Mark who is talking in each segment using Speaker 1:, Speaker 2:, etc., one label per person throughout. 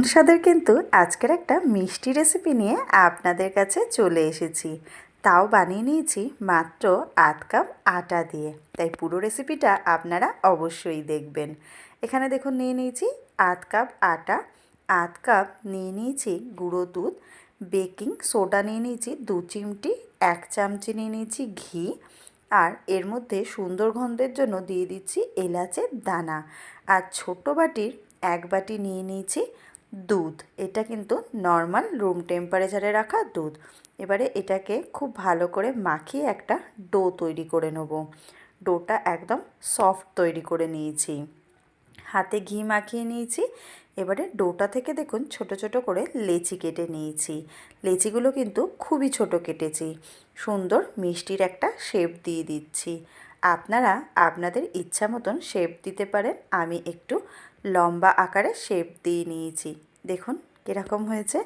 Speaker 1: স্বাদের কিন্তু আজকের একটা মিষ্টি রেসিপি নিয়ে আপনাদের কাছে চলে এসেছি। তাও বানিয়ে নিয়েছি মাত্র ৮ কাপ আটা দিয়ে। তাই পুরো রেসিপিটা আপনারা অবশ্যই দেখবেন। এখানে দেখুন নিয়ে নিয়েছি ৮ কাপ আটা, ৮ কাপ নিয়ে নিয়েছি গুঁড়ো দুধ, বেকিং সোডা নিয়ে নিয়েছি ২ চিমটি, ১ চামচি নিয়ে নিয়েছি ঘি, আর এর মধ্যে সুন্দর গন্ধের জন্য দিয়ে দিচ্ছি এলাচের দানা। আর ছোট বাটির ১ বাটি নিয়ে নিয়েছি দুধ। এটা কিন্তু নর্মাল রুম টেম্পারেচারে রাখা দুধ। এবারে এটাকে খুব ভালো করে মাখিয়ে একটা ডো তৈরি করে নেব। ডোটা একদম সফট তৈরি করে নিয়েছি, হাতে ঘি মাখিয়ে নিয়েছি। এবারে ডোটা থেকে দেখুন ছোট ছোট করে লেচি কেটে নিয়েছি। লেচিগুলো কিন্তু খুবই ছোট কেটেছি। সুন্দর মিষ্টির একটা শেপ দিয়ে দিচ্ছি। আপনারা আপনাদের ইচ্ছা মতন শেপ দিতে পারেন। আমি একটু লম্বা আকারে শেপ দিয়ে নিয়েছি। দেখুন কীরকম হয়েছে,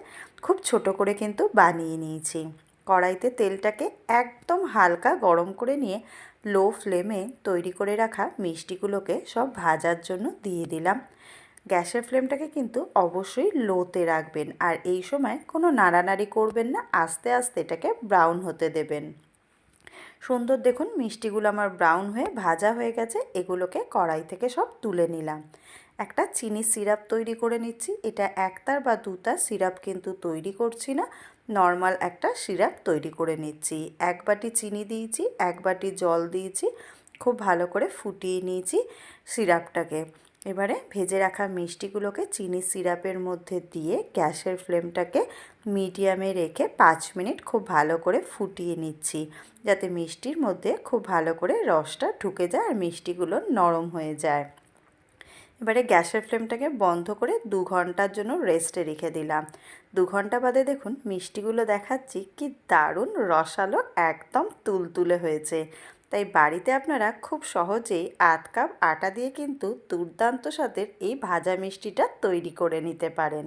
Speaker 1: খুব ছোট করে কিন্তু বানিয়ে নিয়েছি। কড়াইতে তেলটাকে একদম হালকা গরম করে নিয়ে লো ফ্লেমে তৈরি করে রাখা মিষ্টিগুলোকে সব ভাজার জন্য দিয়ে দিলাম। গ্যাসের ফ্লেমটাকে কিন্তু অবশ্যই লোতে রাখবেন, আর এই সময় কোনো নাড়ানাড়ি করবেন না, আস্তে আস্তে এটাকে ব্রাউন হতে দেবেন। সুন্দর দেখুন মিষ্টিগুলো আমার ব্রাউন হয়ে ভাজা হয়ে গেছে। এগুলোকে কড়াই থেকে সব তুলে নিলাম। একটা চিনি সিরাপ তৈরি করে নিচ্ছি। এটা একতার বা দুতার সিরাপ কিন্তু তৈরি করছি না, নর্মাল একটা সিরাপ তৈরি করে নিচ্ছি। ১ বাটি চিনি দিয়েছি, ১ বাটি জল দিয়েছি, খুব ভালো করে ফুটিয়ে নিয়েছি সিরাপটাকে। এবারে ভেজে রাখা মিষ্টিগুলোকে চিনি সিরাপের মধ্যে দিয়ে গ্যাসের ফ্লেমটাকে মিডিয়ামে রেখে ৫ মিনিট খুব ভালো করে ফুটিয়ে নিচ্ছি, যাতে মিষ্টির মধ্যে খুব ভালো করে রসটা ঢুকে যায় আর মিষ্টিগুলো নরম হয়ে যায়। এবারে গ্যাসের ফ্লেমটাকে বন্ধ করে ২ ঘন্টার জন্য রেস্টে রেখে দিলাম। ২ ঘন্টা বাদে দেখুন মিষ্টিগুলো দেখাচ্ছি কি দারুণ রসালো, একদম তুলতুলে হয়েছে। তাই বাড়িতে আপনারা খুব সহজেই ৮ কাপ আটা দিয়ে কিন্তু দুর্দান্ত স্বাদের এই ভাজা মিষ্টিটা তৈরি করে নিতে পারেন।